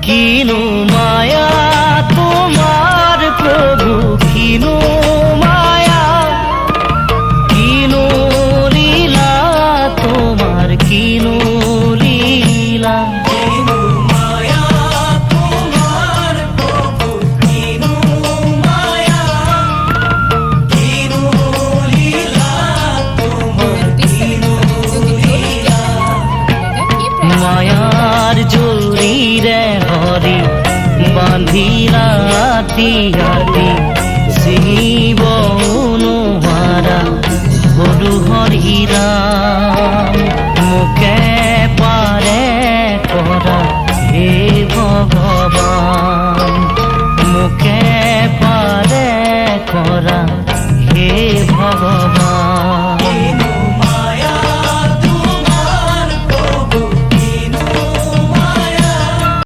কিনু মায়া তোমার প্রভু, কিনু মায়া, কিনু লীলা তোমার, কিনু লীলা। কিনু মায়া তোমার প্রভু, কিনু মায়া, কিনু লীলা তোমার, কিনু লীলা। মায়ার জড়িরে হরি বাঁধিলা তিয়াতি, শিব অনুহারা হলু হরি রাম। মুখে